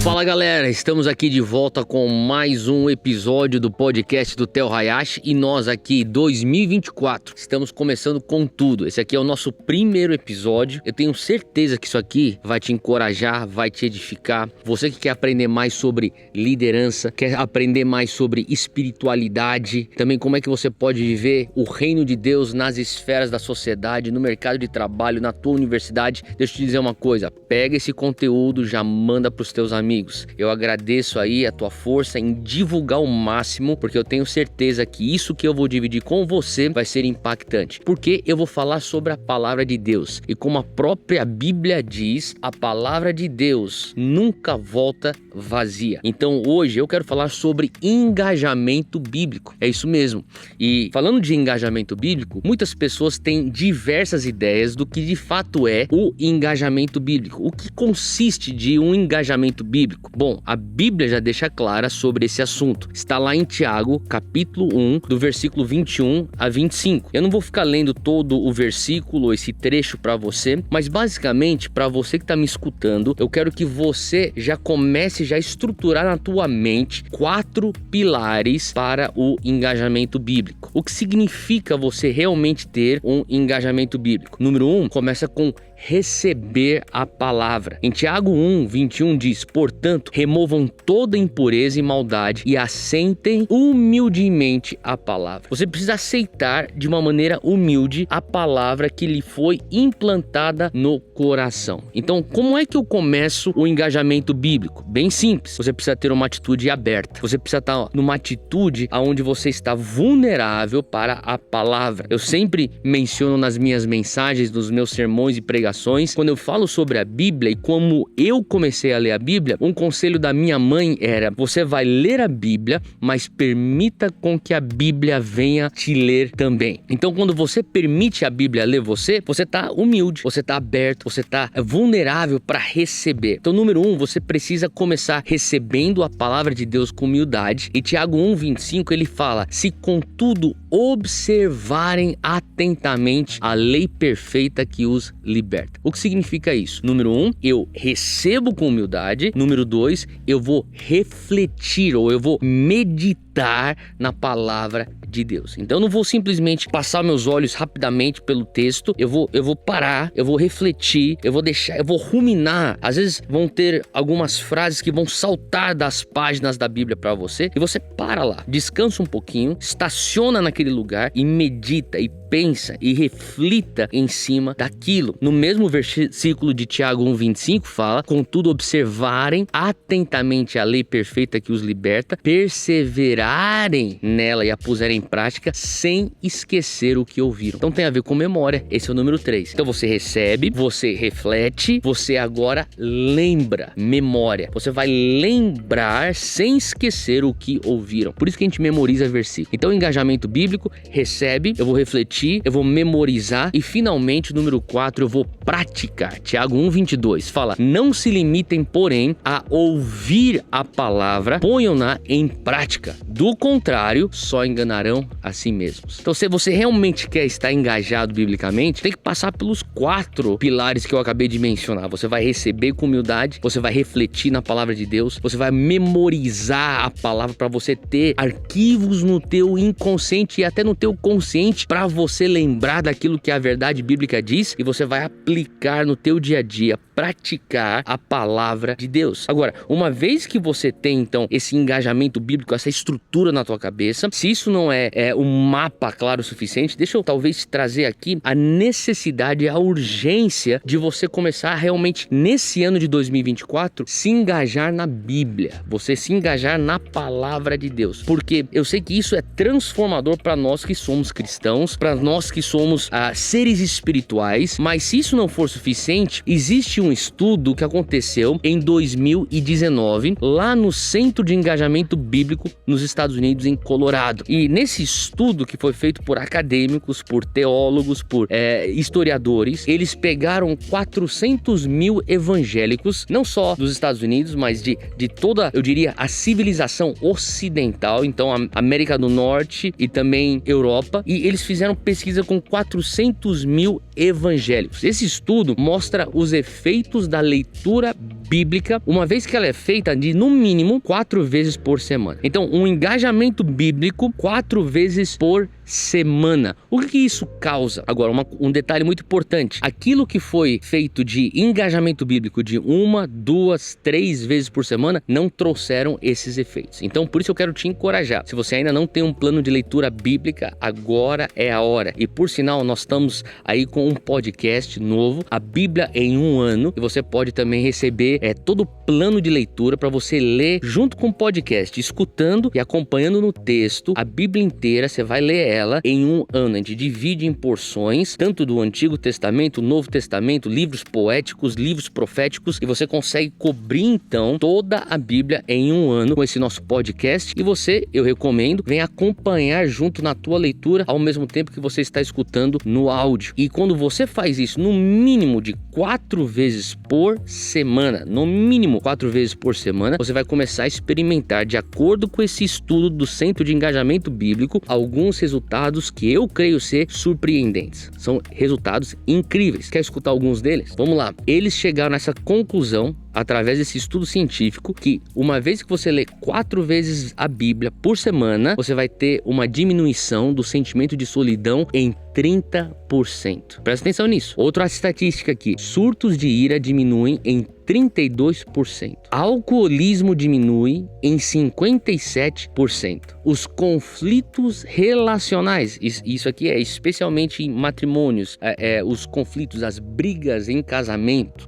Fala galera, estamos aqui de volta com mais um episódio do podcast do Theo Hayashi e nós aqui 2024 estamos começando com tudo. Esse aqui é o nosso primeiro episódio. Eu tenho certeza que isso aqui vai te encorajar, vai te edificar. Você que quer aprender mais sobre liderança, quer aprender mais sobre espiritualidade, também como é que você pode viver o reino de Deus nas esferas da sociedade, no mercado de trabalho, na tua universidade. Deixa eu te dizer uma coisa, pega esse conteúdo, já manda para os teus amigos. Eu agradeço aí a tua força em divulgar o máximo, porque eu tenho certeza que isso que eu vou dividir com você vai ser impactante. Porque eu vou falar sobre a palavra de Deus. E como a própria Bíblia diz, a palavra de Deus nunca volta vazia. Então hoje eu quero falar sobre engajamento bíblico. É isso mesmo. E falando de engajamento bíblico, muitas pessoas têm diversas ideias do que de fato é o engajamento bíblico. O que consiste de um engajamento bíblico? Bom, a Bíblia já deixa clara sobre esse assunto. Está lá em Tiago, capítulo 1, do versículo 21 a 25. Eu não vou ficar lendo todo o versículo, esse trecho para você, mas basicamente, para você que está me escutando, eu quero que você já comece a estruturar na tua mente 4 pilares para o engajamento bíblico. O que significa você realmente ter um engajamento bíblico? Número 1, começa com receber a palavra. Em Tiago 1, 21 diz: portanto, removam toda impureza e maldade e assentem humildemente a palavra. Você precisa aceitar de uma maneira humilde a palavra que lhe foi implantada no coração. Então, como é que eu começo o engajamento bíblico? Bem simples. Você precisa ter uma atitude aberta. Você precisa estar numa atitude onde você está vulnerável para a palavra. Eu sempre menciono nas minhas mensagens, nos meus sermões e pregações, quando eu falo sobre a Bíblia e como eu comecei a ler a Bíblia, um conselho da minha mãe era: você vai ler a Bíblia, mas permita com que a Bíblia venha te ler também. Então, quando você permite a Bíblia ler você está humilde, você está aberto, você está vulnerável para receber. Então, número 1, você precisa começar recebendo a palavra de Deus com humildade. E Tiago 1, 25, ele fala: se contudo observarem atentamente a lei perfeita que os liberta. O que significa isso? Número 1, eu recebo com humildade. Número 2, eu vou refletir ou eu vou meditar na palavra de Deus. Então eu não vou simplesmente passar meus olhos rapidamente pelo texto, eu vou parar, eu vou refletir, eu vou ruminar. Às vezes vão ter algumas frases que vão saltar das páginas da Bíblia para você e você para lá, descansa um pouquinho, estaciona naquele lugar e medita e pensa e reflita em cima daquilo. No mesmo versículo de Tiago 1,25 fala: contudo observarem atentamente a lei perfeita que os liberta, perseverarem nela e a puserem em prática sem esquecer o que ouviram. Então tem a ver com memória. Esse é o número 3. Então você recebe, você reflete, você agora lembra. Memória. Você vai lembrar sem esquecer o que ouviram. Por isso que a gente memoriza versículo. Então engajamento bíblico, recebe, eu vou refletir, eu vou memorizar e finalmente, número 4, eu vou praticar. Tiago 1,22 fala: não se limitem, porém, a ouvir a palavra, ponham-na em prática. Do contrário, só enganarão a si mesmos. Então, se você realmente quer estar engajado biblicamente, tem que passar pelos 4 pilares que eu acabei de mencionar. Você vai receber com humildade, você vai refletir na palavra de Deus, você vai memorizar a palavra para você ter arquivos no teu inconsciente e até no teu consciente para você lembrar daquilo que a verdade bíblica diz, e você vai aplicar no teu dia a dia, praticar a palavra de Deus. Agora, uma vez que você tem então esse engajamento bíblico, essa estrutura na tua cabeça, se isso não é um mapa claro o suficiente, deixa eu talvez trazer aqui a necessidade, a urgência de você começar realmente nesse ano de 2024 se engajar na Bíblia, você se engajar na palavra de Deus, porque eu sei que isso é transformador para nós que somos cristãos, para nós que somos seres espirituais. Mas se isso não for suficiente, existe um estudo que aconteceu em 2019 lá no Centro de Engajamento Bíblico nos Estados Unidos, em Colorado. E nesse estudo, que foi feito por acadêmicos, por teólogos, por historiadores, eles pegaram 400 mil evangélicos, não só dos Estados Unidos, mas de toda, eu diria, a civilização ocidental, então a América do Norte e também Europa, e eles fizeram pesquisa com 400 mil evangélicos. Esse estudo mostra os efeitos da leitura bíblica, uma vez que ela é feita de no mínimo 4 vezes por semana. Então, um engajamento bíblico 4 vezes por semana. O que isso causa? Agora, um detalhe muito importante. Aquilo que foi feito de engajamento bíblico de 1, 2, 3 vezes por semana não trouxeram esses efeitos. Então, por isso eu quero te encorajar. Se você ainda não tem um plano de leitura bíblica, agora é a hora. E por sinal, nós estamos aí com um podcast novo, a Bíblia em 1 ano, e você pode também receber todo o plano de leitura para você ler junto com o podcast, escutando e acompanhando no texto a Bíblia inteira. Você vai ler ela em 1 ano. A gente divide em porções, tanto do Antigo Testamento, Novo Testamento, livros poéticos, livros proféticos, e você consegue cobrir então toda a Bíblia em 1 ano com esse nosso podcast. E você, eu recomendo, vem acompanhar junto na tua leitura ao mesmo tempo que você está escutando no áudio. E quando você faz isso no mínimo de 4 vezes por semana, no mínimo 4 vezes por semana, você vai começar a experimentar, de acordo com esse estudo do Centro de Engajamento Bíblico, alguns resultados que eu creio ser surpreendentes. São resultados incríveis. Quer escutar alguns deles? Vamos lá. Eles chegaram nessa conclusão através desse estudo científico que uma vez que você lê 4 vezes a Bíblia por semana, você vai ter uma diminuição do sentimento de solidão em 30%. Presta atenção nisso. Outra estatística aqui. Surtos de ira diminuem em 32%. Alcoolismo diminui em 57%. Os conflitos relacionais, isso aqui é especialmente em matrimônios, os conflitos, as brigas em casamento,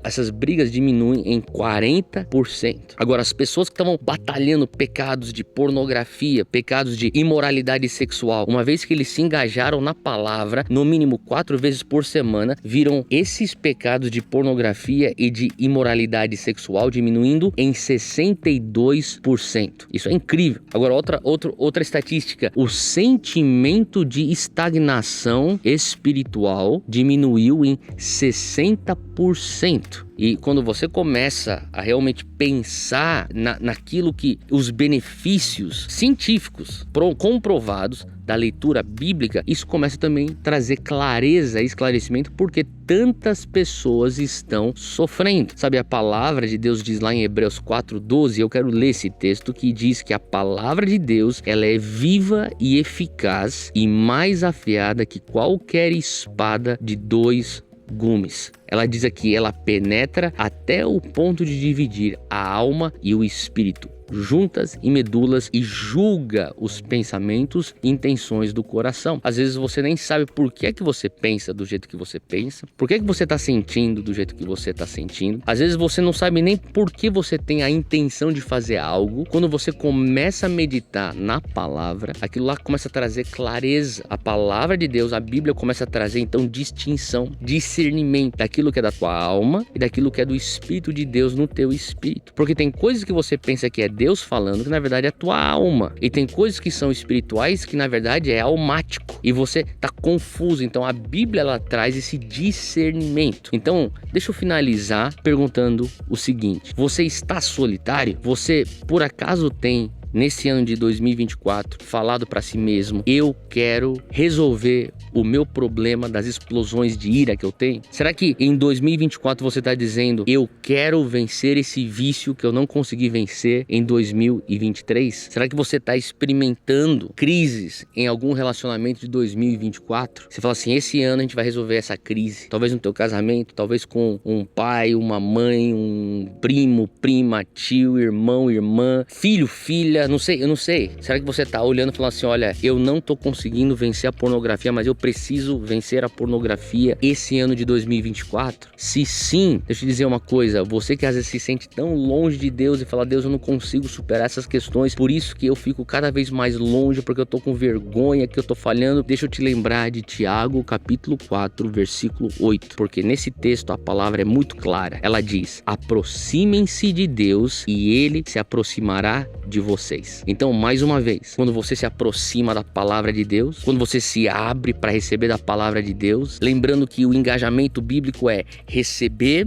essas brigas diminuem em 40%. Agora, as pessoas que estavam batalhando pecados de pornografia, pecados de imoralidade sexual, uma vez que eles se engajaram na palavra, no mínimo 4 vezes por semana, viram esses pecados de pornografia e de imoralidade sexual diminuindo em 62%. Isso é incrível. Agora, outra estatística. O sentimento de estagnação espiritual diminuiu em 60%. E quando você começa a realmente pensar naquilo que os benefícios científicos comprovados da leitura bíblica, isso começa também a trazer clareza e esclarecimento porque tantas pessoas estão sofrendo. Sabe, a palavra de Deus diz lá em Hebreus 4:12, eu quero ler esse texto que diz que a palavra de Deus, ela é viva e eficaz e mais afiada que qualquer espada de 2 gumes. Ela diz aqui, ela penetra até o ponto de dividir a alma e o espírito, juntas e medulas, e julga os pensamentos e intenções do coração. Às vezes você nem sabe por que é que você pensa do jeito que você pensa, por que é que você está sentindo do jeito que você está sentindo. Às vezes você não sabe nem por que você tem a intenção de fazer algo. Quando você começa a meditar na palavra, aquilo lá começa a trazer clareza. A palavra de Deus, a Bíblia, começa a trazer então distinção, discernimento daquilo que é da tua alma e daquilo que é do Espírito de Deus no teu espírito. Porque tem coisas que você pensa que é Deus falando, que na verdade é a tua alma. E tem coisas que são espirituais que na verdade é almático. E você tá confuso. Então a Bíblia, ela traz esse discernimento. Então, deixa eu finalizar perguntando o seguinte: você está solitário? Você por acaso tem, nesse ano de 2024, falado para si mesmo, eu quero resolver o meu problema das explosões de ira que eu tenho? Será que em 2024 você está dizendo, eu quero vencer esse vício que eu não consegui vencer em 2023? Será que você está experimentando crises em algum relacionamento de 2024? Você fala assim, esse ano a gente vai resolver essa crise. Talvez no teu casamento, talvez com um pai, uma mãe, um primo, prima, tio, irmão, irmã, filho, filha, eu não sei. Será que você tá olhando e falando assim, olha, eu não tô conseguindo vencer a pornografia, mas eu preciso vencer a pornografia esse ano de 2024? Se sim, deixa eu te dizer uma coisa, você que às vezes se sente tão longe de Deus e fala, Deus, eu não consigo superar essas questões, por isso que eu fico cada vez mais longe, porque eu tô com vergonha, que eu tô falhando. Deixa eu te lembrar de Tiago, capítulo 4, versículo 8, porque nesse texto a palavra é muito clara. Ela diz, aproximem-se de Deus e Ele se aproximará de vocês. Então, mais uma vez, quando você se aproxima da palavra de Deus, quando você se abre para receber da palavra de Deus, lembrando que o engajamento bíblico é receber,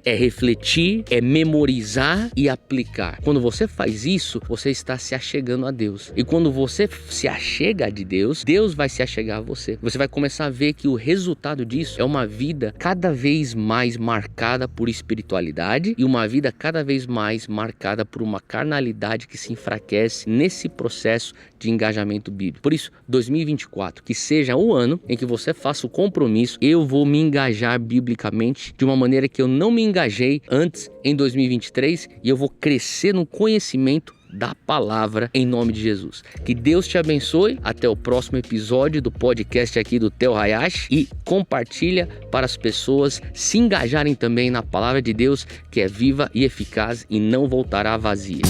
é refletir, é memorizar e aplicar. Quando você faz isso, você está se achegando a Deus. E quando você se achega de Deus, Deus vai se achegar a você. Você vai começar a ver que o resultado disso é uma vida cada vez mais marcada por espiritualidade e uma vida cada vez mais marcada por uma carnalidade que se enfraquece nesse processo de engajamento bíblico. Por isso, 2024, que seja o ano em que você faça o compromisso, eu vou me engajar biblicamente de uma maneira que eu não me engajei antes em 2023 e eu vou crescer no conhecimento da palavra em nome de Jesus. Que Deus te abençoe. Até o próximo episódio do podcast aqui do Theo Hayashi e compartilha para as pessoas se engajarem também na palavra de Deus, que é viva e eficaz e não voltará vazia.